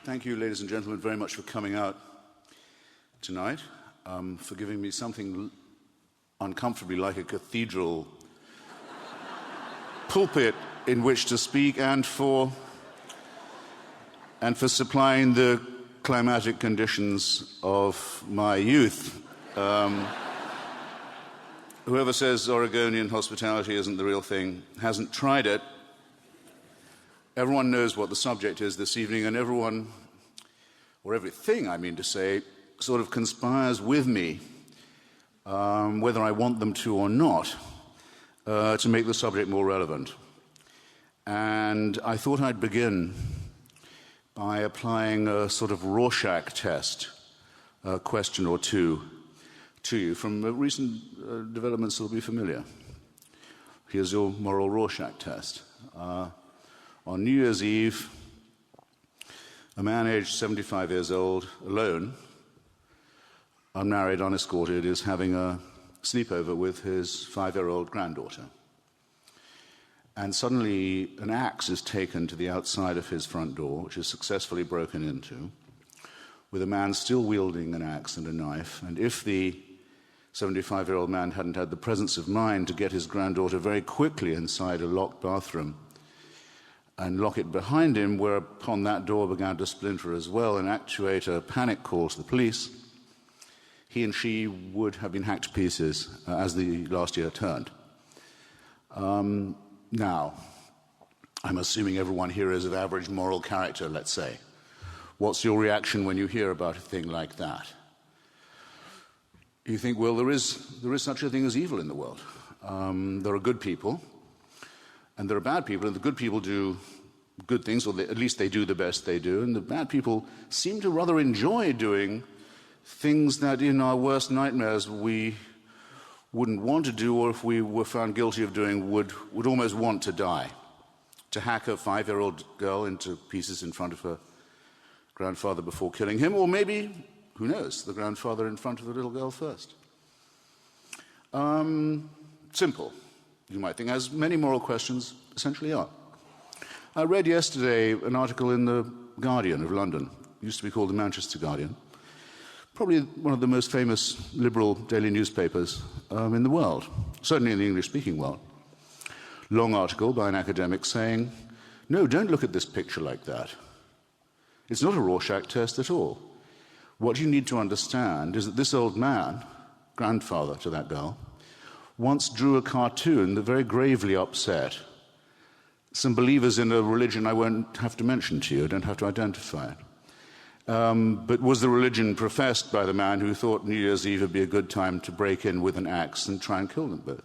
Thank you, ladies and gentlemen, very much for coming out tonight, for giving me something uncomfortably like a cathedral pulpit in which to speak, and for supplying the climatic conditions of my youth. Whoever says Oregonian hospitality isn't the real thing hasn't tried it. Everyone knows what the subject is this evening, and everyone, or everything, I mean to say, sort of conspires with me, whether I want them to or not, to make the subject more relevant. And I thought I'd begin by applying a sort of Rorschach test, a question or two, to you from recent developments that will be familiar. Here's your moral Rorschach test. On New Year's Eve, a man aged 75 years old, alone, unmarried, unescorted, is having a sleepover with his 5-year-old granddaughter. And suddenly an axe is taken to the outside of his front door, which is successfully broken into, with a man still wielding an axe and a knife. And if the 75-year-old man hadn't had the presence of mind to get his granddaughter very quickly inside a locked bathroom and lock it behind him, whereupon that door began to splinter as well and actuate a panic call to the police, he and she would have been hacked to pieces as the last year turned. Now, I'm assuming everyone here is of average moral character, let's say. What's your reaction when you hear about a thing like that? You think, well, there is such a thing as evil in the world. There are good people, and there are bad people, and the good people do good things, or at least they do the best they do, and the bad people seem to rather enjoy doing things that in our worst nightmares we wouldn't want to do, or if we were found guilty of doing, would almost want to die. To hack a 5-year-old girl into pieces in front of her grandfather before killing him, or maybe, who knows, the grandfather in front of the little girl first. Simple, you might think, as many moral questions essentially are. I read yesterday an article in the Guardian of London. It used to be called the Manchester Guardian. Probably one of the most famous liberal daily newspapers in the world, certainly in the English-speaking world. Long article by an academic saying, no, don't look at this picture like that. It's not a Rorschach test at all. What you need to understand is that this old man, grandfather to that girl, once drew a cartoon that very gravely upset some believers in a religion I won't have to mention to you, I don't have to identify it. But was the religion professed by the man who thought New Year's Eve would be a good time to break in with an axe and try and kill them both?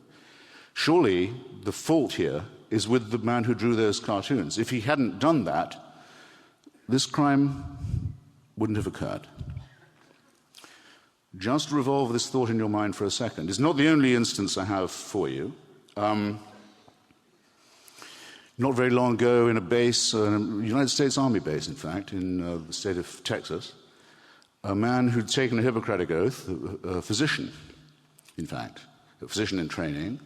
Surely the fault here is with the man who drew those cartoons. If he hadn't done that, this crime wouldn't have occurred. Just revolve this thought in your mind for a second. It's not the only instance I have for you. Not very long ago in a base, a United States Army base, in fact, in the state of Texas, a man who'd taken a Hippocratic oath, a physician, in fact, a physician in training,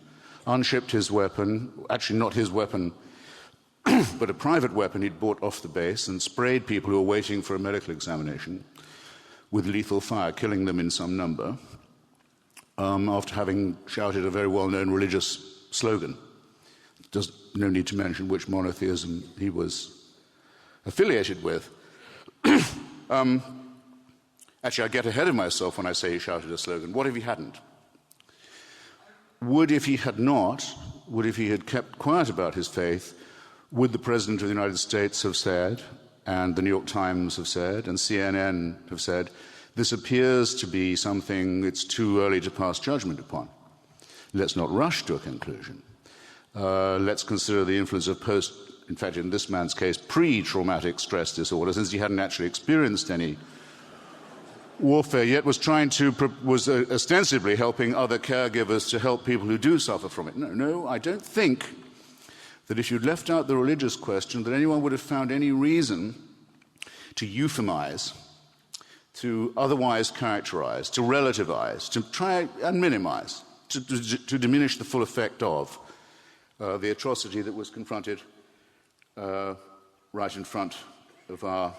unshipped his weapon, actually not his weapon, but a private weapon he'd bought off the base, and sprayed people who were waiting for a medical examination with lethal fire, killing them in some number, after having shouted a very well-known religious slogan. There's no need to mention which monotheism he was affiliated with. Actually, I get ahead of myself when I say he shouted a slogan. What if he hadn't? If he had kept quiet about his faith, would the President of the United States have said, and the New York Times have said, and CNN have said, this appears to be something it's too early to pass judgment upon. Let's not rush to a conclusion. Let's consider the influence of in fact, in this man's case, pre-traumatic stress disorder, since he hadn't actually experienced any warfare yet, was ostensibly helping other caregivers to help people who do suffer from it. No, I don't think that if you'd left out the religious question, that anyone would have found any reason to euphemize, to otherwise characterize, to relativize, to try and minimize, to diminish the full effect of the atrocity that was confronted right in front of our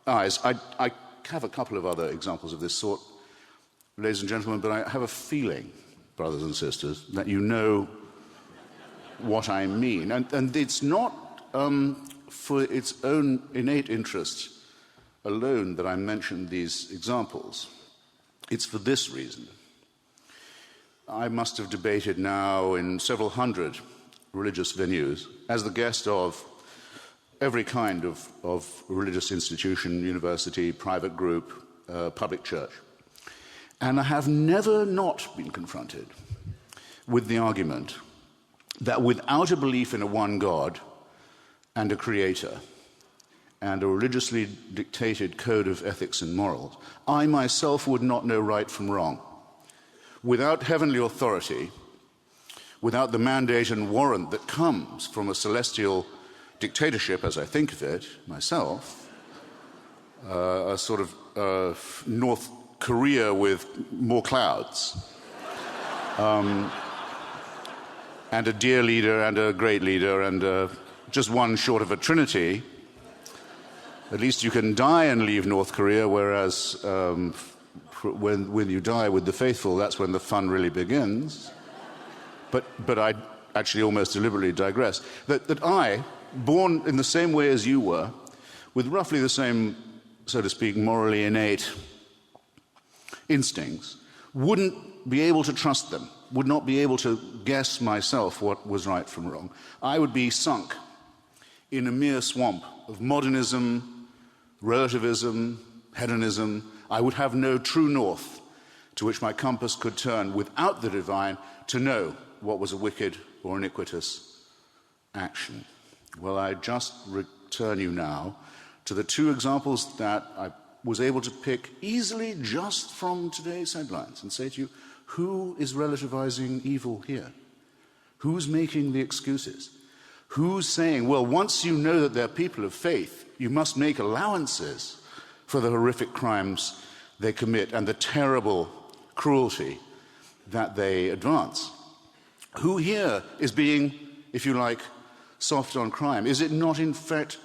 eyes. I have a couple of other examples of this sort, ladies and gentlemen, but I have a feeling, brothers and sisters, that you know what I mean. And it's not for its own innate interest alone that I mention these examples. It's for this reason. I must have debated now in several hundred religious venues as the guest of every kind of religious institution, university, private group, public church. And I have never not been confronted with the argument that without a belief in a one God and a creator and a religiously dictated code of ethics and morals, I myself would not know right from wrong. Without heavenly authority, without the mandate and warrant that comes from a celestial dictatorship, as I think of it myself, a sort of North Korea with more clouds, and a dear leader and a great leader and just one short of a trinity, at least you can die and leave North Korea, whereas when you die with the faithful, that's when the fun really begins. But I actually almost deliberately digress. That I, born in the same way as you were, with roughly the same, so to speak, morally innate instincts, wouldn't be able to trust them, would not be able to guess myself what was right from wrong. I would be sunk in a mere swamp of modernism, relativism, hedonism. I would have no true north to which my compass could turn without the divine to know what was a wicked or iniquitous action. Well, I just return you now to the two examples that I was able to pick easily just from today's headlines and say to you, who is relativizing evil here? Who's making the excuses? Who's saying, well, once you know that they're people of faith, you must make allowances for the horrific crimes they commit and the terrible cruelty that they advance? Who here is being, if you like, soft on crime? Is it not, in fact,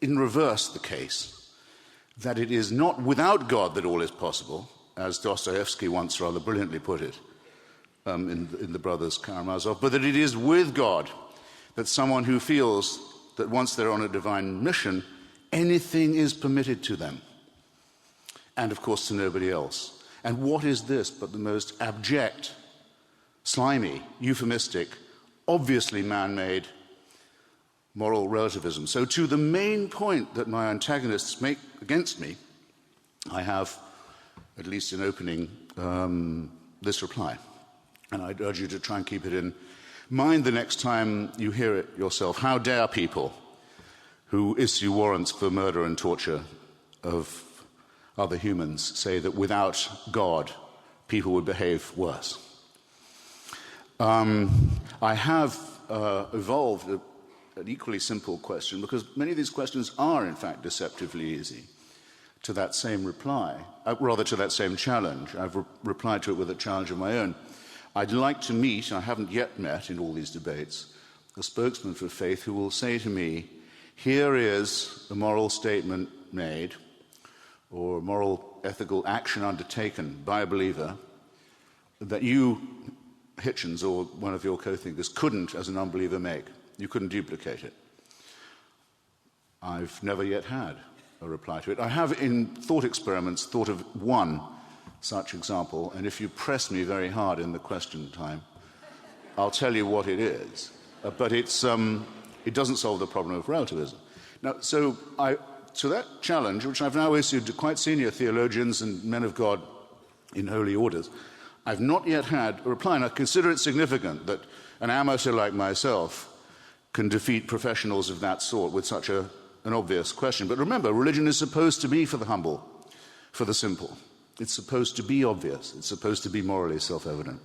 in reverse the case that it is not without God that all is possible, as Dostoevsky once rather brilliantly put it in the Brothers Karamazov, but that it is with God that someone who feels that once they're on a divine mission, anything is permitted to them, and of course to nobody else. And what is this but the most abject, slimy, euphemistic, obviously man-made moral relativism? So to the main point that my antagonists make against me, I have, at least in opening, this reply. And I'd urge you to try and keep it in mind the next time you hear it yourself. How dare people who issue warrants for murder and torture of other humans say that without God, people would behave worse? I have evolved an equally simple question, because many of these questions are, in fact, deceptively easy, to that same reply, rather to that same challenge. I've replied to it with a challenge of my own. I'd like to meet, I haven't yet met in all these debates, a spokesman for faith who will say to me, here is a moral statement made, or a moral ethical action undertaken by a believer that you, Hitchens, or one of your co-thinkers, couldn't, as an unbeliever, make. You couldn't duplicate it. I've never yet had a reply to it. I have, in thought experiments, thought of one such example, and if you press me very hard in the question time, I'll tell you what it is. But it doesn't solve the problem of relativism. Now, so to that challenge, which I've now issued to quite senior theologians and men of God in holy orders, I've not yet had a reply, and I consider it significant that an amateur like myself can defeat professionals of that sort with such an obvious question. But remember, religion is supposed to be for the humble, for the simple. It's supposed to be obvious. It's supposed to be morally self-evident.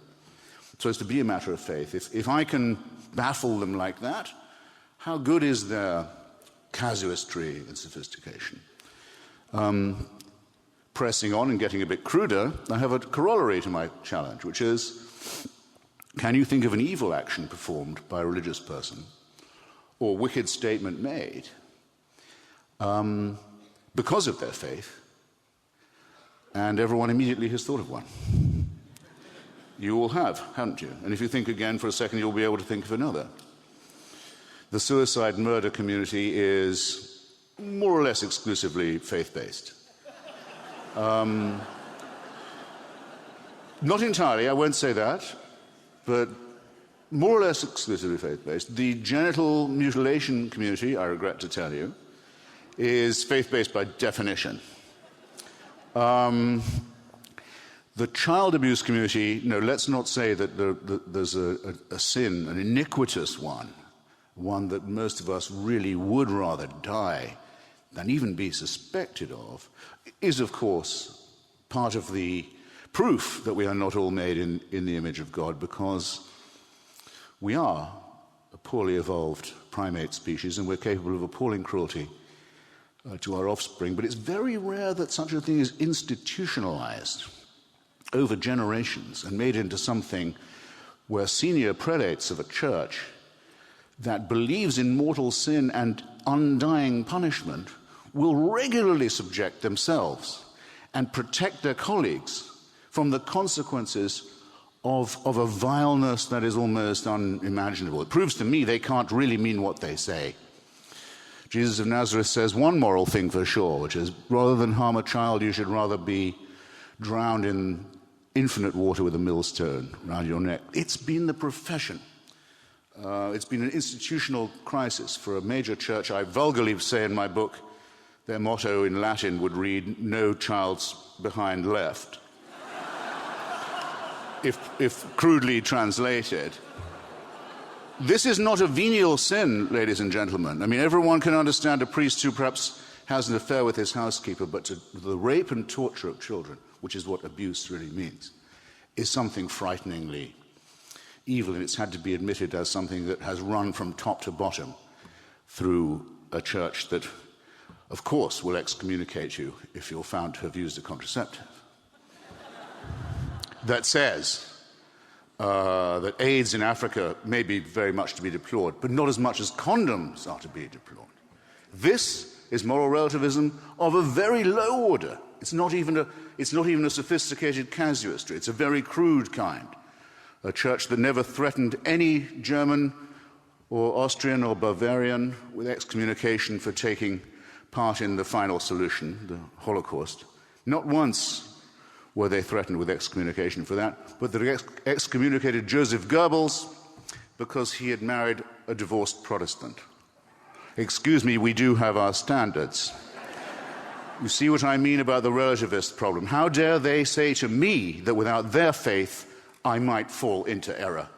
It's supposed to be a matter of faith. If I can baffle them like that, how good is their casuistry and sophistication? Pressing on and getting a bit cruder, I have a corollary to my challenge, which is, can you think of an evil action performed by a religious person or wicked statement made because of their faith, and everyone immediately has thought of one. You all have, haven't you? And if you think again for a second, you'll be able to think of another. The suicide murder community is more or less exclusively faith-based. Not entirely, I won't say that, but more or less exclusively faith-based. The genital mutilation community, I regret to tell you, is faith-based by definition. The child abuse community, no, let's not say that there's a sin, an iniquitous one that most of us really would rather die than even be suspected of, is of course part of the proof that we are not all made in the image of God, because we are a poorly evolved primate species and we're capable of appalling cruelty to our offspring. But it's very rare that such a thing is institutionalized over generations and made into something where senior prelates of a church that believes in mortal sin and undying punishment will regularly subject themselves and protect their colleagues from the consequences of a vileness that is almost unimaginable. It proves to me they can't really mean what they say. Jesus of Nazareth says one moral thing for sure, which is, rather than harm a child, you should rather be drowned in infinite water with a millstone around your neck. It's been the profession. It's been an institutional crisis for a major church. I vulgarly say in my book, their motto in Latin would read, "No child's behind left." If crudely translated. This is not a venial sin, ladies and gentlemen. I mean, everyone can understand a priest who perhaps has an affair with his housekeeper, but the rape and torture of children, which is what abuse really means, is something frighteningly evil, and it's had to be admitted as something that has run from top to bottom through a church that, of course, will excommunicate you if you're found to have used a contraceptive. That says that AIDS in Africa may be very much to be deplored, but not as much as condoms are to be deplored. This is moral relativism of a very low order. It's not even a sophisticated casuistry. It's a very crude kind. A church that never threatened any German or Austrian or Bavarian with excommunication for taking part in the final solution, the Holocaust. Not once were they threatened with excommunication for that, but they excommunicated Joseph Goebbels because he had married a divorced Protestant. Excuse me, we do have our standards. You see what I mean about the relativist problem? How dare they say to me that without their faith, I might fall into error?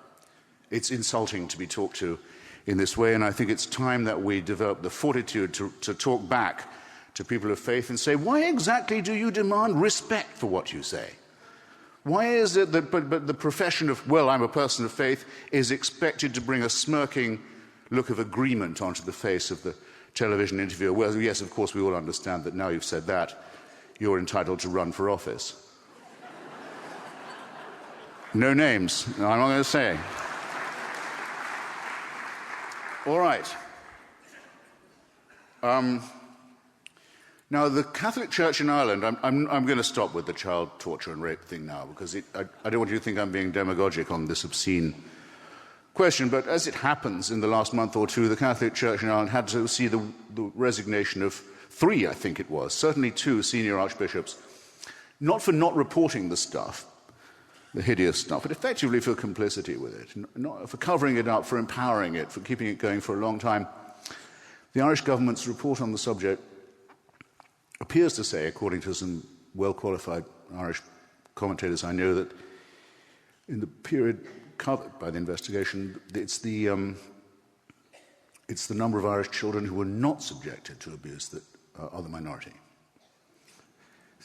It's insulting to be talked to in this way, and I think it's time that we develop the fortitude to talk back to people of faith and say, why exactly do you demand respect for what you say? Why is it that but the profession of, well, I'm a person of faith, is expected to bring a smirking look of agreement onto the face of the television interviewer? Well, yes, of course, we all understand that now you've said that, you're entitled to run for office. No names, I'm not going to say. All right. Now, the Catholic Church in Ireland, I'm going to stop with the child torture and rape thing now, because I don't want you to think I'm being demagogic on this obscene question, but as it happens, in the last month or two, the Catholic Church in Ireland had to see the resignation of 3, I think it was, certainly 2 senior archbishops, not for not reporting the stuff, the hideous stuff, but effectively for complicity with it, not for covering it up, for empowering it, for keeping it going for a long time. The Irish government's report on the subject appears to say, according to some well-qualified Irish commentators I know, that in the period covered by the investigation, it's the number of Irish children who were not subjected to abuse that are the minority.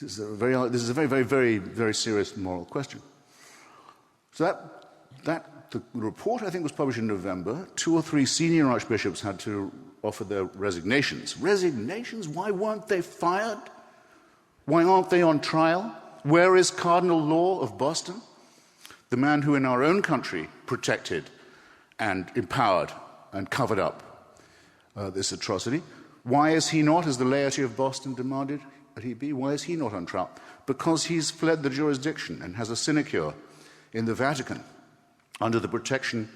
This is a very, very, very, very serious moral question. So the report, I think, was published in November. 2 or 3 senior archbishops had to offer their resignations. Resignations? Why weren't they fired? Why aren't they on trial? Where is Cardinal Law of Boston? The man who in our own country protected and empowered and covered up this atrocity. Why is he not, as the laity of Boston demanded that he be, why is he not on trial? Because he's fled the jurisdiction and has a sinecure in the Vatican under the protection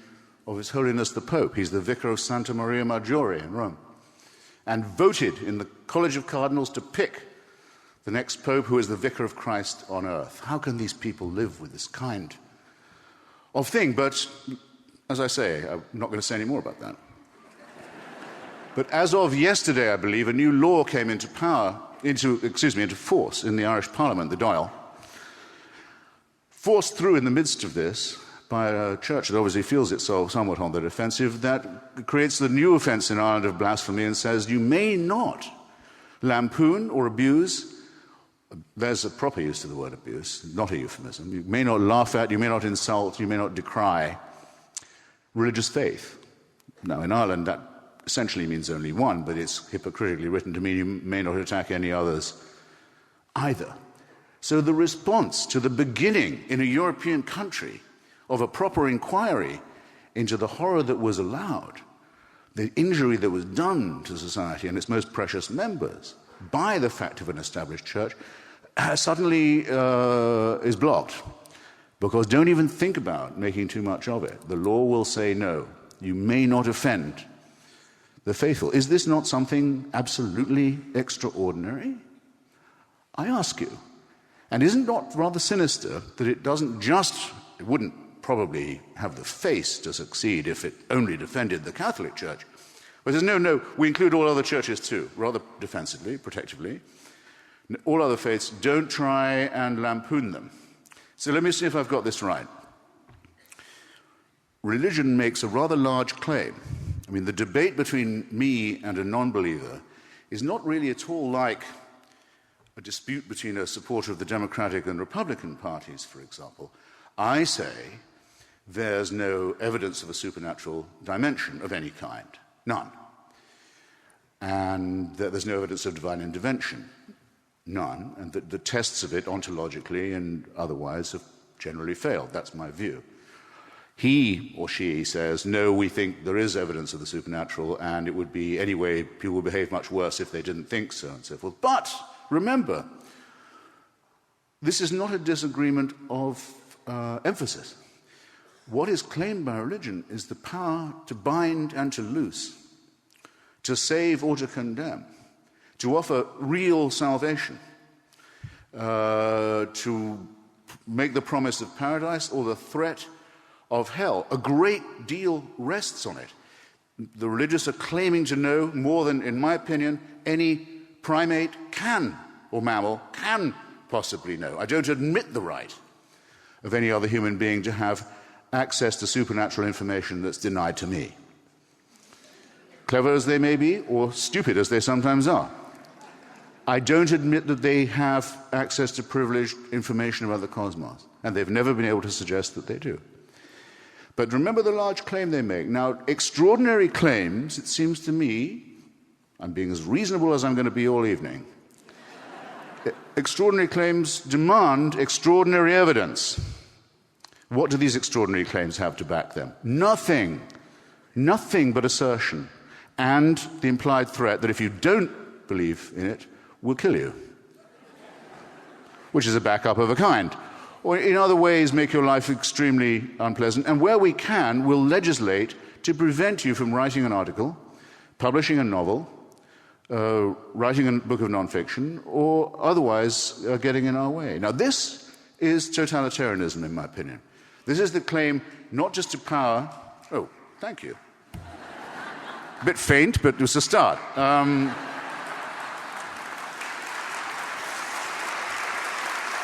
of His Holiness the Pope. He's the vicar of Santa Maria Maggiore in Rome, and voted in the College of Cardinals to pick the next Pope who is the vicar of Christ on earth. How can these people live with this kind of thing? But, as I say, I'm not going to say any more about that. But as of yesterday, I believe, a new law came into force in the Irish Parliament, the Dáil, forced through in the midst of this by a church that obviously feels itself somewhat on the defensive, that creates the new offence in Ireland of blasphemy and says you may not lampoon or abuse. There's a proper use to the word abuse, not a euphemism. You may not laugh at, you may not insult, you may not decry religious faith. Now, in Ireland, that essentially means only one, but it's hypocritically written to mean you may not attack any others either. So the response to the beginning in a European country of a proper inquiry into the horror that was allowed, the injury that was done to society and its most precious members by the fact of an established church, suddenly is blocked. Because don't even think about making too much of it. The law will say no, you may not offend the faithful. Is this not something absolutely extraordinary? I ask you. And isn't it not rather sinister that it wouldn't probably have the face to succeed if it only defended the Catholic Church. But it says, no, we include all other churches too, rather defensively, protectively. All other faiths, don't try and lampoon them. So let me see if I've got this right. Religion makes a rather large claim. I mean, the debate between me and a non-believer is not really at all like a dispute between a supporter of the Democratic and Republican parties, for example. I say there's no evidence of a supernatural dimension of any kind, none. And that there's no evidence of divine intervention, none. And that the tests of it ontologically and otherwise have generally failed. That's my view. He or she says, no, we think there is evidence of the supernatural, and it would be, anyway, people would behave much worse if they didn't think so, and so forth. But remember, this is not a disagreement of emphasis. What is claimed by religion is the power to bind and to loose, to save or to condemn, to offer real salvation, to make the promise of paradise or the threat of hell. A great deal rests on it. The religious are claiming to know more than, in my opinion, any primate can, or mammal, can possibly know. I don't admit the right of any other human being to have access to supernatural information that's denied to me, clever as they may be, or stupid as they sometimes are. I don't admit that they have access to privileged information about the cosmos, and they've never been able to suggest that they do. But remember the large claim they make. Now, extraordinary claims, it seems to me, I'm being as reasonable as I'm going to be all evening, extraordinary claims demand extraordinary evidence. What do these extraordinary claims have to back them? Nothing. Nothing but assertion and the implied threat that if you don't believe in it, we'll kill you, which is a backup of a kind. Or in other ways, make your life extremely unpleasant. And where we can, we'll legislate to prevent you from writing an article, publishing a novel, writing a book of nonfiction, or otherwise getting in our way. Now, this is totalitarianism, in my opinion. This is the claim not just to power... Oh, thank you. A bit faint, but it was a start.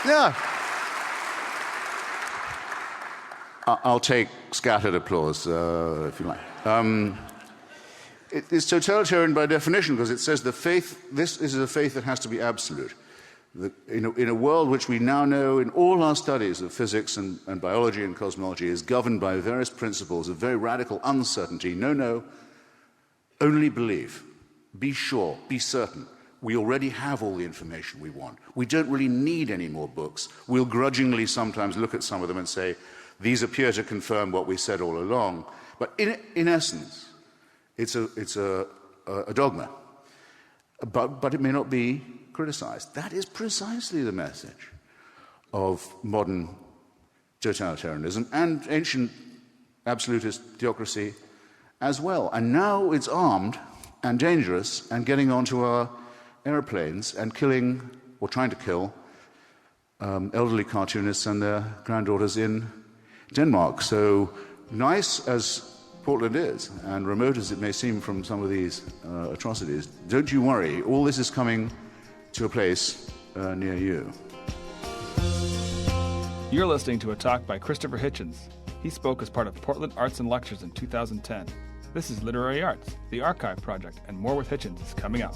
Yeah. I'll take scattered applause, if you like. It's totalitarian by definition because it says this is a faith that has to be absolute. In a world which we now know in all our studies of physics and biology and cosmology is governed by various principles of very radical uncertainty. No, only believe. Be sure, be certain. We already have all the information we want. We don't really need any more books. We'll grudgingly sometimes look at some of them and say, these appear to confirm what we said all along. But in essence, it's a dogma. but it may not be criticized. That is precisely the message of modern totalitarianism and ancient absolutist theocracy as well. And now it's armed and dangerous and getting onto our airplanes and killing, or trying to kill, elderly cartoonists and their granddaughters in Denmark. So nice as Portland is, and remote as it may seem from some of these atrocities, don't you worry, all this is coming to a place near you. You're listening to a talk by Christopher Hitchens. He spoke as part of Portland Arts and Lectures in 2010. This is Literary Arts, the Archive Project, and more with Hitchens is coming up.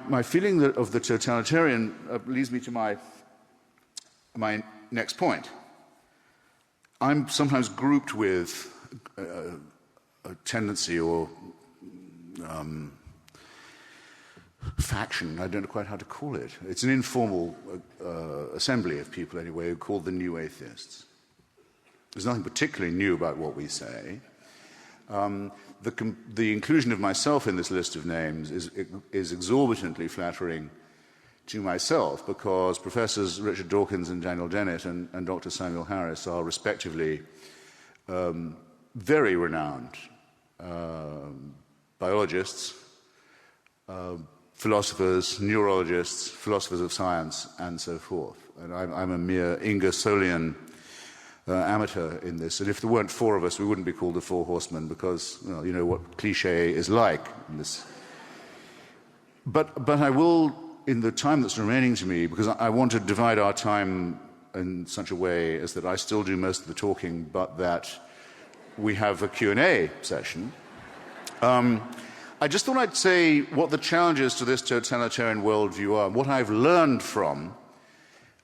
My feeling of the totalitarian leads me to my next point. I'm sometimes grouped with a tendency or faction, I don't know quite how to call it. It's an informal assembly of people, anyway, called the New Atheists. There's nothing particularly new about what we say. The inclusion of myself in this list of names is exorbitantly flattering to myself, because Professors Richard Dawkins and Daniel Dennett and Dr. Samuel Harris are respectively very renowned biologists, philosophers, neurologists, philosophers of science, and so forth. And I'm a mere Ingersollian amateur in this, and if there weren't four of us, we wouldn't be called the Four Horsemen, because, well, you know what cliché is like in this. But I will, in the time that's remaining to me, because I want to divide our time in such a way as that I still do most of the talking, but that we have a Q&A session. I just thought I'd say what the challenges to this totalitarian worldview are, what I've learned from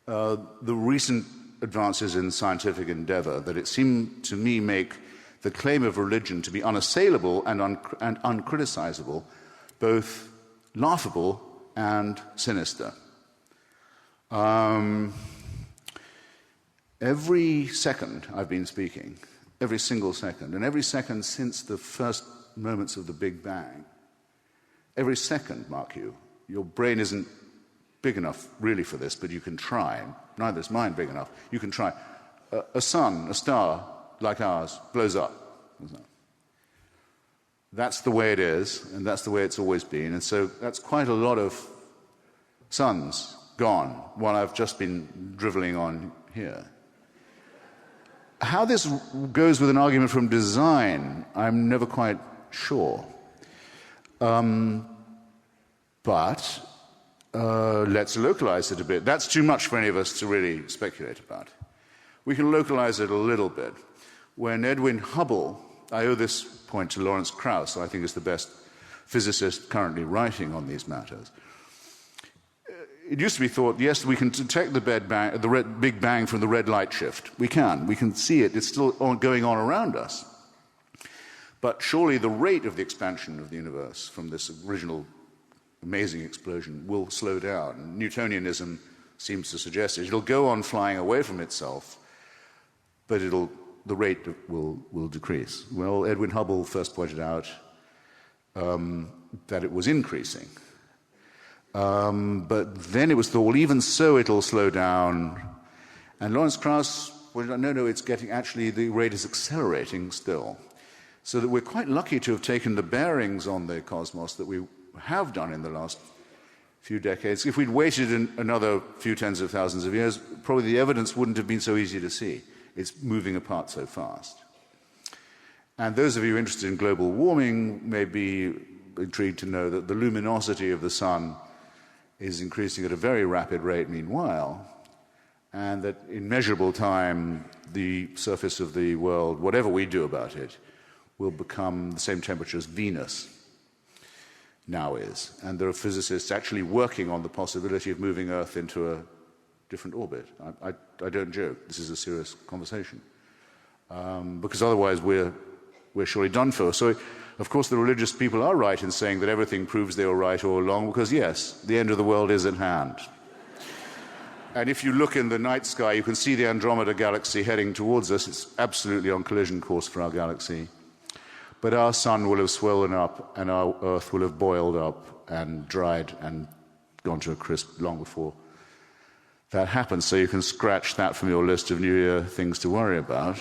the recent advances in scientific endeavor, that it seemed to me make the claim of religion to be unassailable and uncriticizable, both laughable and sinister. Every second I've been speaking, every single second, and every second since the first moments of the Big Bang, every second, mark you, your brain isn't big enough really for this, but you can try. Neither is mine big enough. You can try. A sun, a star like ours, blows up. That's the way it is, and that's the way it's always been. And so that's quite a lot of suns gone while I've just been driveling on here. How this goes with an argument from design, I'm never quite sure. But let's localize it a bit. That's too much for any of us to really speculate about. We can localize it a little bit. When Edwin Hubble, I owe this point to Lawrence Krauss, who I think is the best physicist currently writing on these matters. It used to be thought, yes, we can detect the Big Bang from the red light shift. We can see it. It's still going on around us. But surely the rate of the expansion of the universe from this original amazing explosion will slow down. Newtonianism seems to suggest it. It'll go on flying away from itself, but the rate will decrease. Well, Edwin Hubble first pointed out that it was increasing. But then it was thought, well, even so it'll slow down. And Lawrence Krauss pointed out, no, it's actually the rate is accelerating still. So that we're quite lucky to have taken the bearings on the cosmos that we have done in the last few decades. If we'd waited another few tens of thousands of years, probably the evidence wouldn't have been so easy to see. It's moving apart so fast. And those of you interested in global warming may be intrigued to know that the luminosity of the sun is increasing at a very rapid rate meanwhile, and that in measurable time the surface of the world, whatever we do about it, will become the same temperature as Venus now is. And there are physicists actually working on the possibility of moving Earth into a different orbit. I don't joke. This is a serious conversation. Because otherwise we're we're surely done for. So, of course, the religious people are right in saying that everything proves they were right all along, because, yes, the end of the world is at hand. And if you look in the night sky, you can see the Andromeda galaxy heading towards us. It's absolutely on collision course for our galaxy. But our sun will have swollen up, and our Earth will have boiled up and dried and gone to a crisp long before that happens. So you can scratch that from your list of New Year things to worry about.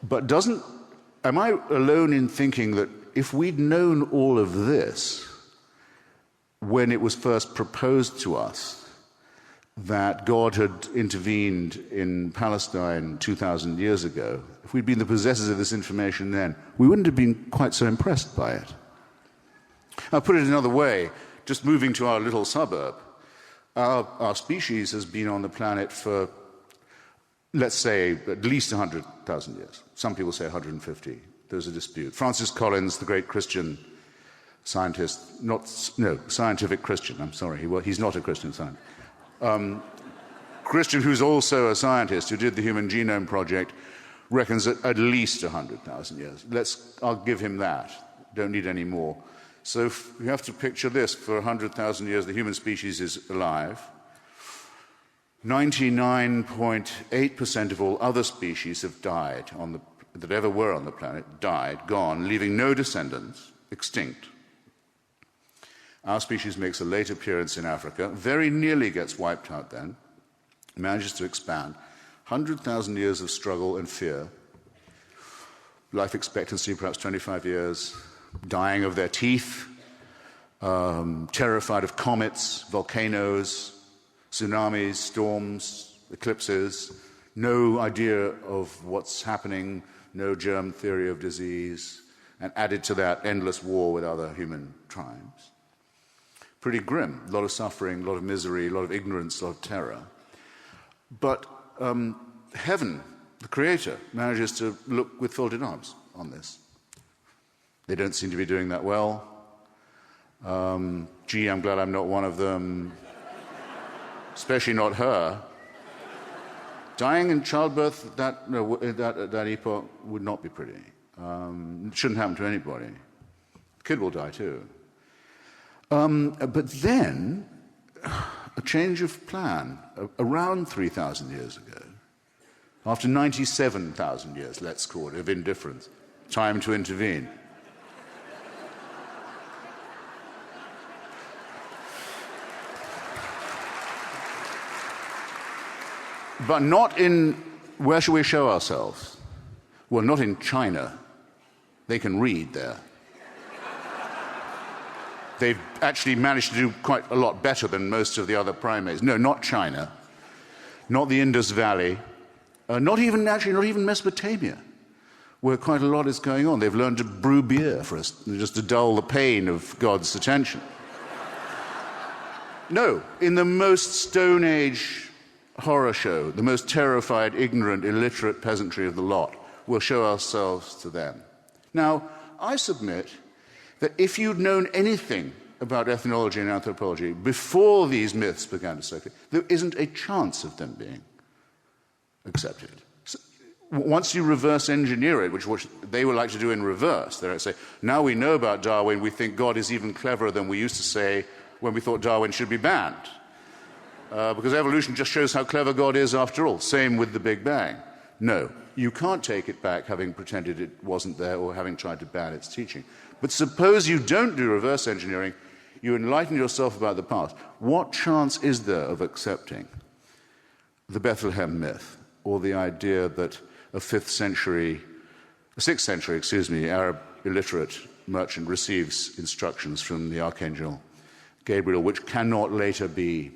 But am I alone in thinking that if we'd known all of this when it was first proposed to us, that God had intervened in Palestine 2,000 years ago, if we'd been the possessors of this information then, we wouldn't have been quite so impressed by it. I'll put it another way, just moving to our little suburb. Our species has been on the planet for, let's say, at least 100,000 years. Some people say 150. There's a dispute. Francis Collins, the great Christian scientist, scientific Christian, I'm sorry, he's not a Christian scientist. Christian, who's also a scientist, who did the Human Genome Project, reckons at least 100,000 years. I'll give him that. Don't need any more. So you have to picture this. For 100,000 years, the human species is alive. 99.8% of all other species have died that ever were on the planet, gone, leaving no descendants, extinct. Our species makes a late appearance in Africa, very nearly gets wiped out then, manages to expand. 100,000 years of struggle and fear, life expectancy perhaps 25 years, dying of their teeth, terrified of comets, volcanoes, tsunamis, storms, eclipses, no idea of what's happening, no germ theory of disease, and added to that, endless war with other human tribes. Pretty grim, a lot of suffering, a lot of misery, a lot of ignorance, a lot of terror. But heaven, the Creator, manages to look with folded arms on this. They don't seem to be doing that well. Gee, I'm glad I'm not one of them. Especially not her. Dying in childbirth at that epoch would not be pretty. It shouldn't happen to anybody. The kid will die too. But then, a change of plan around 3,000 years ago, after 97,000 years, let's call it, of indifference, time to intervene. But not in, where shall we show ourselves? Well, not in China. They can read there. They've actually managed to do quite a lot better than most of the other primates. No, not China, not the Indus Valley, not even Mesopotamia, where quite a lot is going on. They've learned to brew beer for us, just to dull the pain of God's attention. No, in the most Stone Age horror show, the most terrified, ignorant, illiterate peasantry of the lot, we'll show ourselves to them. Now, I submit that if you'd known anything about ethnology and anthropology before these myths began to circulate, there isn't a chance of them being accepted. So, once you reverse engineer it, which they would like to do in reverse, they say, now we know about Darwin, we think God is even cleverer than we used to say when we thought Darwin should be banned. Because evolution just shows how clever God is after all. Same with the Big Bang. No, you can't take it back having pretended it wasn't there or having tried to ban its teaching. But suppose you don't do reverse engineering, you enlighten yourself about the past. What chance is there of accepting the Bethlehem myth, or the idea that a 6th century, Arab illiterate merchant receives instructions from the Archangel Gabriel, which cannot later be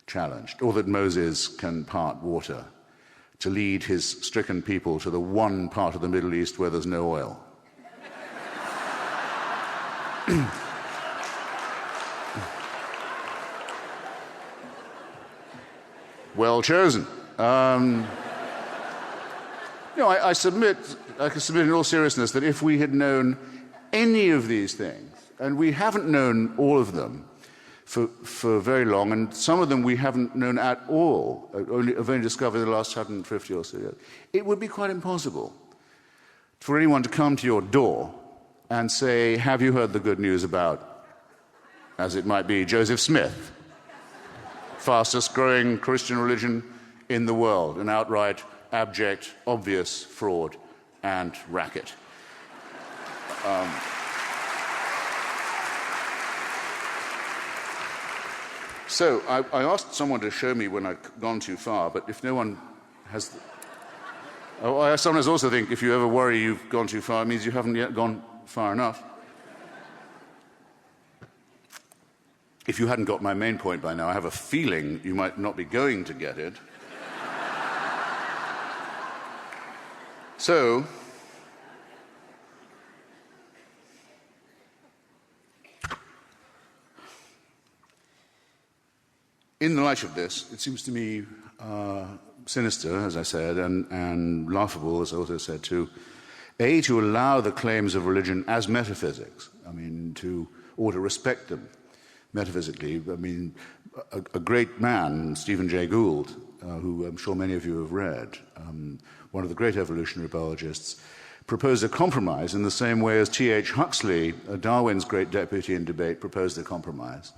challenged, or that Moses can part water to lead his stricken people to the one part of the Middle East where there's no oil? Well chosen. I can submit in all seriousness that if we had known any of these things, and we haven't known all of them, for very long, and some of them we haven't known at all, have only discovered in the last 150 or so years. It would be quite impossible for anyone to come to your door and say, have you heard the good news about, as it might be, Joseph Smith, fastest growing Christian religion in the world, an outright, abject, obvious fraud and racket. So I asked someone to show me when I've gone too far, but if no one has... I sometimes also think if you ever worry you've gone too far, it means you haven't yet gone far enough. If you hadn't got my main point by now, I have a feeling you might not be going to get it. So, in the light of this, it seems to me sinister, as I said, and laughable, as I also said, to allow the claims of religion as metaphysics, or to respect them metaphysically. A great man, Stephen Jay Gould, who I'm sure many of you have read, one of the great evolutionary biologists, proposed a compromise in the same way as T.H. Huxley, Darwin's great deputy in debate, proposed a compromise.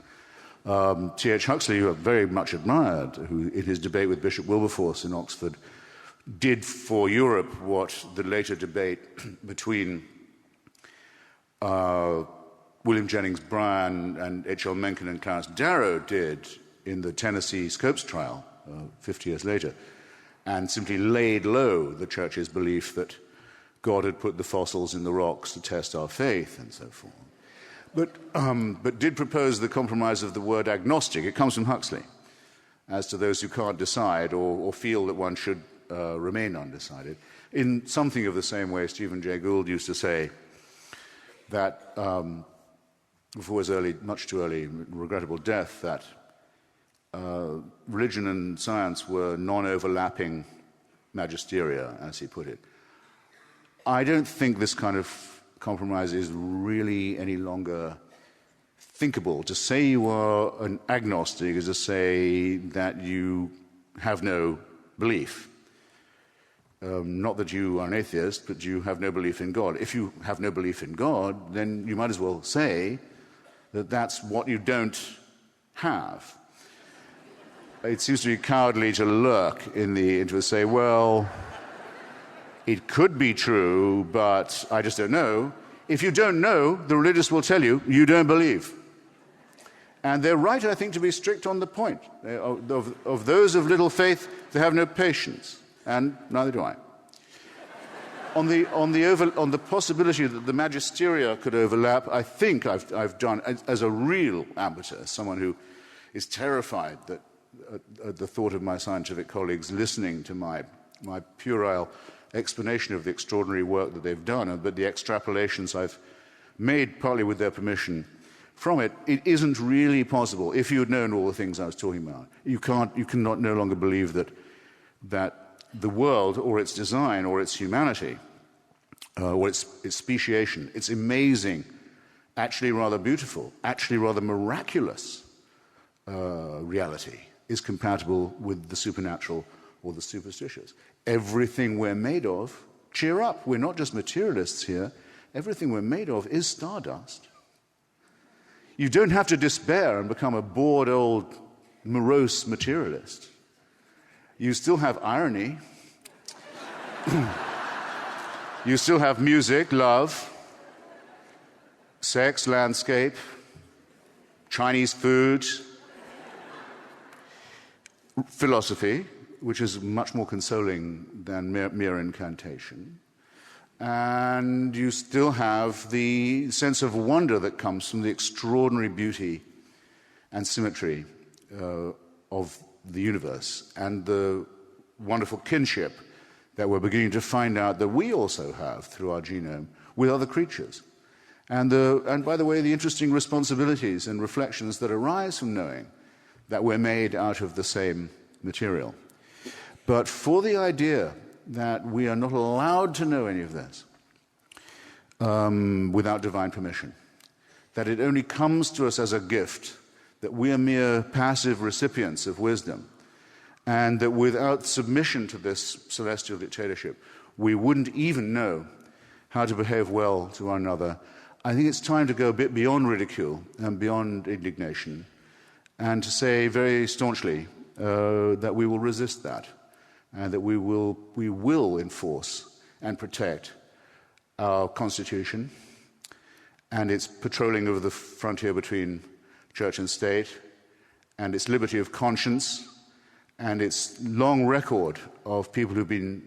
T.H. Huxley, who I very much admired, who in his debate with Bishop Wilberforce in Oxford did for Europe what the later debate between William Jennings Bryan and H.L. Mencken and Clarence Darrow did in the Tennessee Scopes trial 50 years later, and simply laid low the church's belief that God had put the fossils in the rocks to test our faith and so forth. But did propose the compromise of the word agnostic. It comes from Huxley, as to those who can't decide or feel that one should remain undecided. In something of the same way, Stephen Jay Gould used to say that before his much too early, regrettable death, that religion and science were non-overlapping magisteria, as he put it. I don't think this kind of compromise is really any longer thinkable. To say you are an agnostic is to say that you have no belief. Not that you are an atheist, but you have no belief in God. If you have no belief in God, then you might as well say that that's what you don't have. It seems to be cowardly to lurk to say, well, it could be true, but I just don't know. If you don't know, the religious will tell you, you don't believe. And they're right, I think, to be strict on the point. Of those of little faith, they have no patience, and neither do I. On the possibility that the magisteria could overlap, I think I've done, as a real amateur, someone who is terrified that at the thought of my scientific colleagues listening to my puerile explanation of the extraordinary work that they've done, but the extrapolations I've made, partly with their permission, from it, it isn't really possible. If you had known all the things I was talking about, you cannot no longer believe that the world, or its design, or its humanity, or its speciation, its amazing, actually rather beautiful, actually rather miraculous reality is compatible with the supernatural or the superstitious. Everything we're made of, cheer up, we're not just materialists here, everything we're made of is stardust. You don't have to despair and become a bored old morose materialist. You still have irony. You still have music, love, sex, landscape, Chinese food, philosophy, which is much more consoling than mere incantation. And you still have the sense of wonder that comes from the extraordinary beauty and symmetry of the universe, and the wonderful kinship that we're beginning to find out that we also have through our genome with other creatures. And by the way, the interesting responsibilities and reflections that arise from knowing that we're made out of the same material. But for the idea that we are not allowed to know any of this without divine permission, that it only comes to us as a gift, that we are mere passive recipients of wisdom, and that without submission to this celestial dictatorship, we wouldn't even know how to behave well to one another. I think it's time to go a bit beyond ridicule and beyond indignation, and to say very staunchly that we will resist that, and that we will enforce and protect our Constitution and its patrolling of the frontier between church and state, and its liberty of conscience, and its long record of people who've been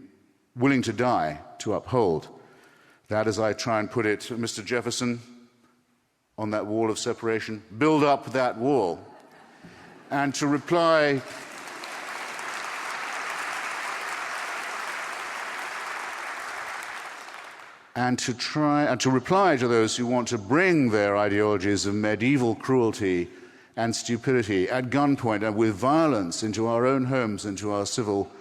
willing to die to uphold that, as I try and put it, Mr. Jefferson, on that wall of separation, build up that wall. And to reply, to reply to those who want to bring their ideologies of medieval cruelty and stupidity at gunpoint and with violence into our own homes, into our civil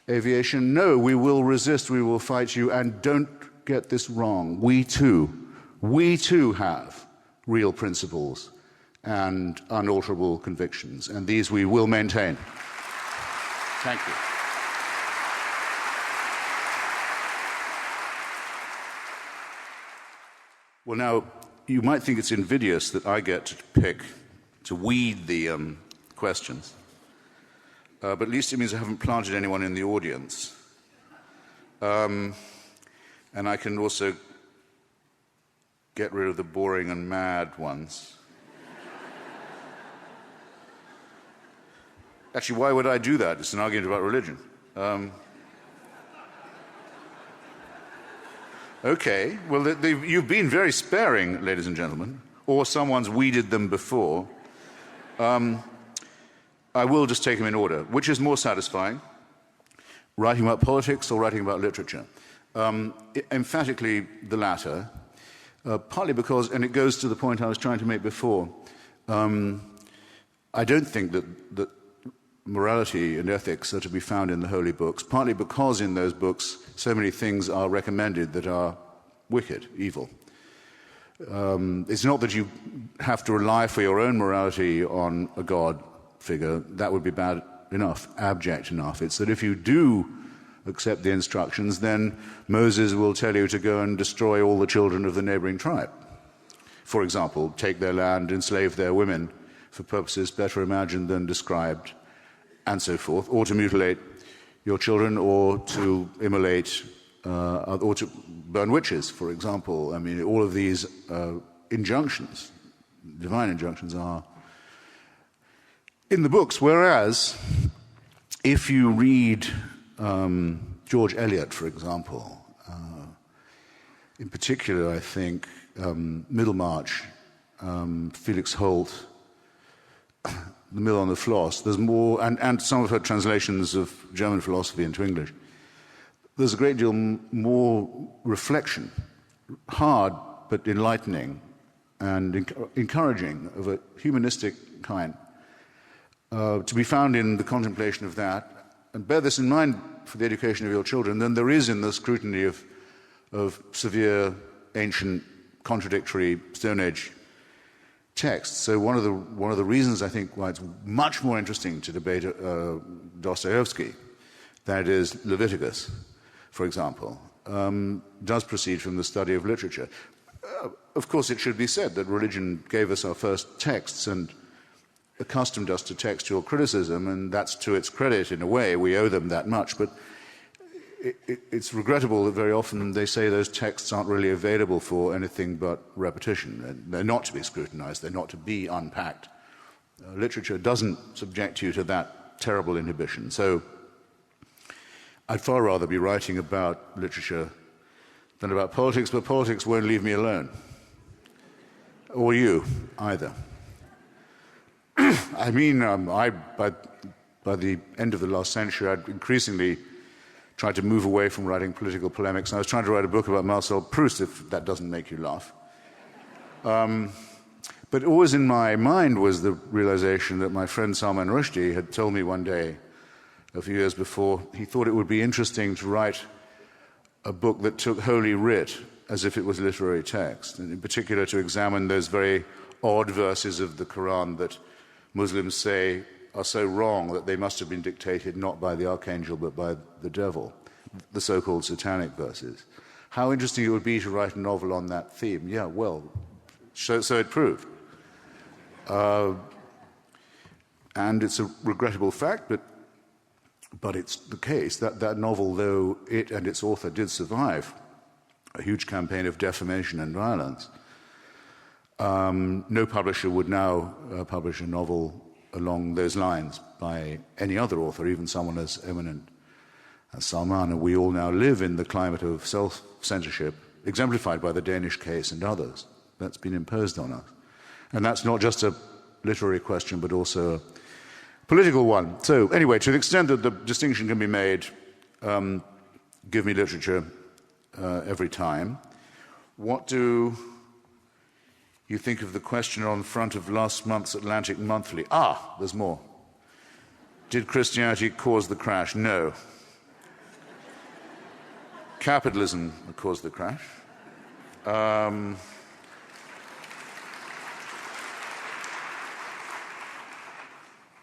aviation. No, we will resist, we will fight you, and don't get this wrong. We too have real principles and unalterable convictions, and these we will maintain. Thank you. Well, now, you might think it's invidious that I get to weed the questions, but at least it means I haven't planted anyone in the audience. And I can also get rid of the boring and mad ones. Actually, why would I do that? It's an argument about religion. Okay, well, you've been very sparing, ladies and gentlemen, or someone's weeded them before. I will just take them in order. Which is more satisfying, writing about politics or writing about literature? Emphatically the latter, partly because, and it goes to the point I was trying to make before, I don't think that morality and ethics are to be found in the holy books, partly because in those books so many things are recommended that are wicked, evil. It's not that you have to rely for your own morality on a God figure. That would be bad enough, abject enough. It's that if you do accept the instructions, then Moses will tell you to go and destroy all the children of the neighboring tribe. For example, take their land, enslave their women for purposes better imagined than described, and so forth, or to mutilate your children, or to immolate, or to burn witches, for example. I mean, all of these injunctions, divine injunctions, are in the books, whereas if you read George Eliot, for example, in particular, I think, Middlemarch, Felix Holt, The Mill on the Floss, there's more, and some of her translations of German philosophy into English, there's a great deal more reflection, hard but enlightening and encouraging of a humanistic kind, to be found in the contemplation of that. And bear this in mind for the education of your children, than there is in the scrutiny of severe, ancient, contradictory Stone Age texts. So one of the reasons I think why it's much more interesting to debate Dostoevsky, that is Leviticus, for example, does proceed from the study of literature. Of course, it should be said that religion gave us our first texts and accustomed us to textual criticism, and that's to its credit in a way. We owe them that much, but it's regrettable that very often they say those texts aren't really available for anything but repetition. They're not to be scrutinized, they're not to be unpacked. Literature doesn't subject you to that terrible inhibition. So I'd far rather be writing about literature than about politics, but politics won't leave me alone. Or you, either. I mean, by the end of the last century, I'd increasingly tried to move away from writing political polemics. And I was trying to write a book about Marcel Proust, if that doesn't make you laugh. But always in my mind was the realization that my friend Salman Rushdie had told me one day, a few years before, he thought it would be interesting to write a book that took Holy Writ as if it was literary text, and in particular to examine those very odd verses of the Quran that Muslims say are so wrong that they must have been dictated not by the archangel but by the devil, the so-called satanic verses. How interesting it would be to write a novel on that theme. Yeah, well, so it proved. And it's a regrettable fact, but it's the case that that novel, though it and its author did survive a huge campaign of defamation and violence, no publisher would now publish a novel along those lines by any other author, even someone as eminent as Salman. And we all now live in the climate of self-censorship, exemplified by the Danish case and others. That's been imposed on us. And that's not just a literary question, but also a political one. So anyway, to the extent that the distinction can be made, give me literature every time. What do you think of the question on the front of last month's Atlantic Monthly? There's more. Did Christianity cause the crash? No. Capitalism caused the crash.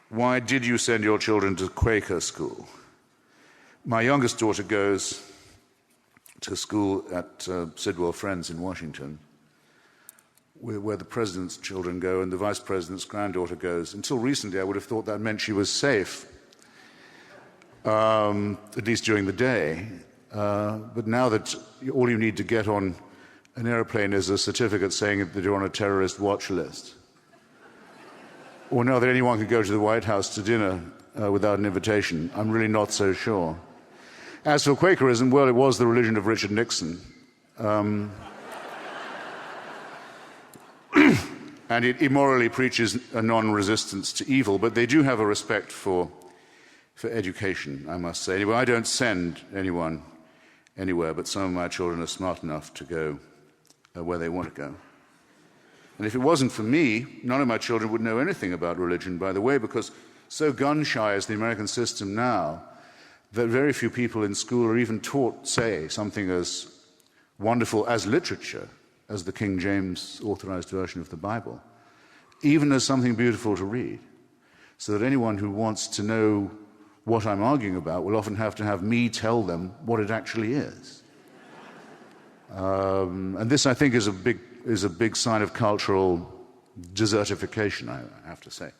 Why did you send your children to Quaker school? My youngest daughter goes to school at Sidwell Friends in Washington, where the president's children go and the vice president's granddaughter goes. Until recently, I would have thought that meant she was safe, at least during the day. But now that all you need to get on an airplane is a certificate saying that you're on a terrorist watch list, or now that anyone could go to the White House to dinner without an invitation, I'm really not so sure. As for Quakerism, well, it was the religion of Richard Nixon. And it immorally preaches a non-resistance to evil, but they do have a respect for education, I must say. Anyway, I don't send anyone anywhere, but some of my children are smart enough to go where they want to go. And if it wasn't for me, none of my children would know anything about religion, by the way, because so gun-shy is the American system now that very few people in school are even taught, say, something as wonderful as literature, as the King James authorized version of the Bible, even as something beautiful to read, so that anyone who wants to know what I'm arguing about will often have to have me tell them what it actually is. And this, I think, is a big sign of cultural desertification, I have to say.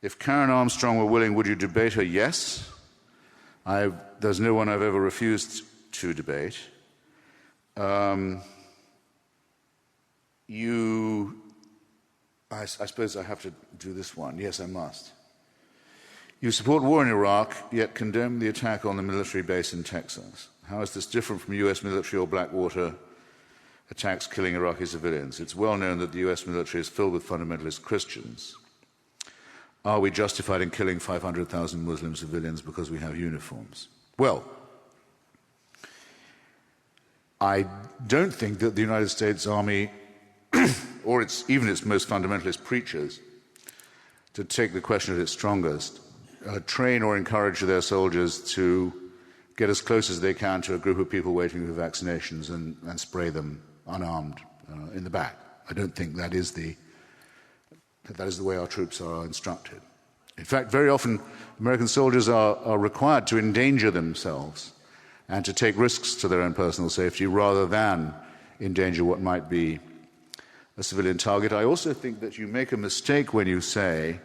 If Karen Armstrong were willing, would you debate her? Yes. There's no one I've ever refused to debate. I suppose I have to do this one. Yes, I must. You support war in Iraq, yet condemn the attack on the military base in Texas. How is this different from US military or Blackwater attacks killing Iraqi civilians? It's well known that the US military is filled with fundamentalist Christians. Are we justified in killing 500,000 Muslim civilians because we have uniforms? Well, I don't think that the United States Army, or even its most fundamentalist preachers, to take the question at its strongest, train or encourage their soldiers to get as close as they can to a group of people waiting for vaccinations and spray them unarmed in the back. I don't think that is the way our troops are instructed. In fact, very often American soldiers are required to endanger themselves and to take risks to their own personal safety rather than endanger what might be a civilian target. I also think that you make a mistake when you say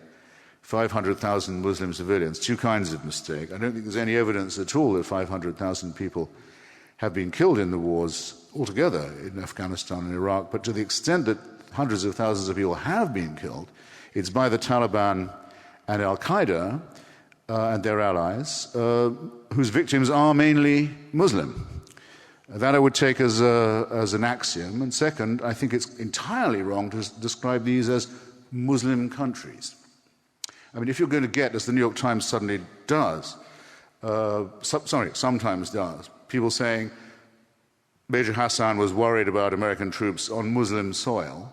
500,000 Muslim civilians, two kinds of mistake. I don't think there's any evidence at all that 500,000 people have been killed in the wars altogether in Afghanistan and Iraq, but to the extent that hundreds of thousands of people have been killed, it's by the Taliban and Al-Qaeda and their allies, whose victims are mainly Muslim. That I would take as an axiom. And second, I think it's entirely wrong to describe these as Muslim countries. I mean, if you're going to get, as the New York Times suddenly does, sometimes does, people saying Major Hassan was worried about American troops on Muslim soil,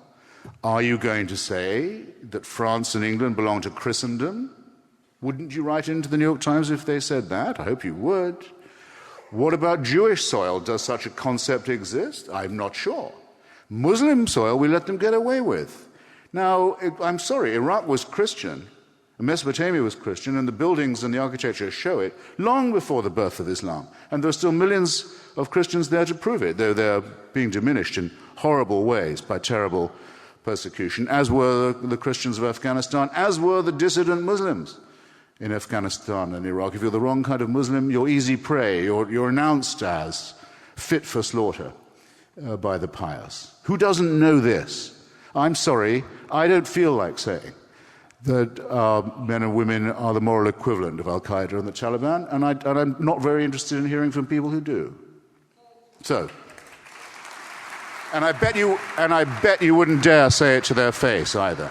are you going to say that France and England belong to Christendom? Wouldn't you write into the New York Times if they said that? I hope you would. What about Jewish soil? Does such a concept exist? I'm not sure. Muslim soil we let them get away with. Now, I'm sorry, Iraq was Christian, Mesopotamia was Christian, and the buildings and the architecture show it long before the birth of Islam. And there are still millions of Christians there to prove it, though they're being diminished in horrible ways by terrible persecution, as were the Christians of Afghanistan, as were the dissident Muslims in Afghanistan and Iraq. If you're the wrong kind of Muslim, you're easy prey. You're announced as fit for slaughter by the pious. Who doesn't know this? I'm sorry, I don't feel like saying that men and women are the moral equivalent of Al-Qaeda and the Taliban, and I'm not very interested in hearing from people who do. So, and I bet you wouldn't dare say it to their face either.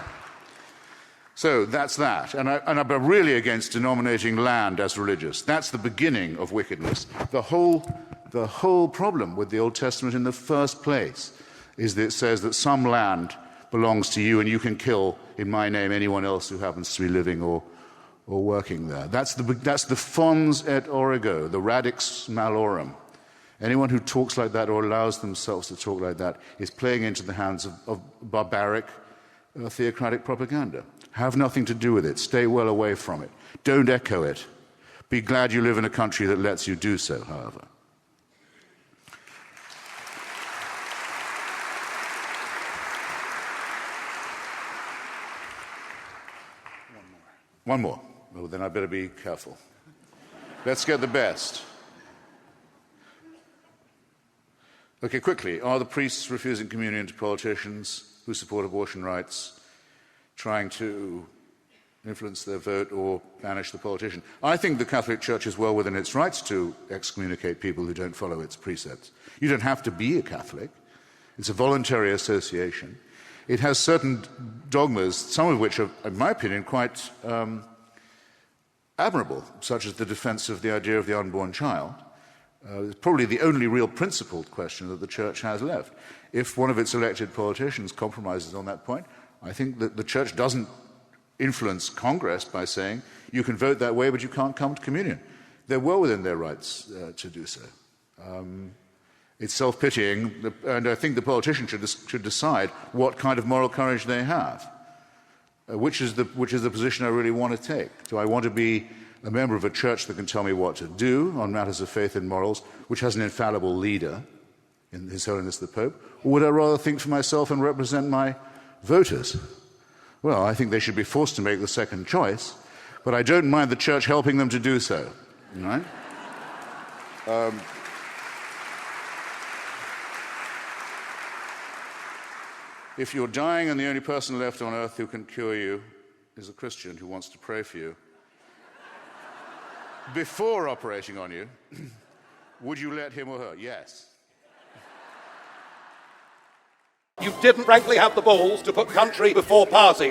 So that's that. And I'm really against denominating land as religious. That's the beginning of wickedness. The whole problem with the Old Testament in the first place is that it says that some land belongs to you and you can kill in my name anyone else who happens to be living or working there. That's the fons et origo, the radix malorum. Anyone who talks like that or allows themselves to talk like that is playing into the hands of barbaric theocratic propaganda. Have nothing to do with it. Stay well away from it. Don't echo it. Be glad you live in a country that lets you do so, however. One more. Well, then I better be careful. Let's get the best. Okay, quickly. Are the priests refusing communion to politicians who support abortion rights, trying to influence their vote or banish the politician? I think the Catholic Church is well within its rights to excommunicate people who don't follow its precepts. You don't have to be a Catholic. It's a voluntary association. It has certain dogmas, some of which are, in my opinion, quite admirable, such as the defense of the idea of the unborn child. It's probably the only real principled question that the Church has left. If one of its elected politicians compromises on that point, I think that the Church doesn't influence Congress by saying, you can vote that way, but you can't come to communion. They're well within their rights to do so. It's self-pitying, and I think the politician should decide what kind of moral courage they have. Which is the position I really want to take. Do I want to be a member of a church that can tell me what to do on matters of faith and morals, which has an infallible leader, in His Holiness the Pope, or would I rather think for myself and represent my voters? Well, I think they should be forced to make the second choice, but I don't mind the church helping them to do so. Right? If you're dying and the only person left on earth who can cure you is a Christian who wants to pray for you before operating on you, would you let him or her? Yes. You didn't frankly have the balls to put country before party.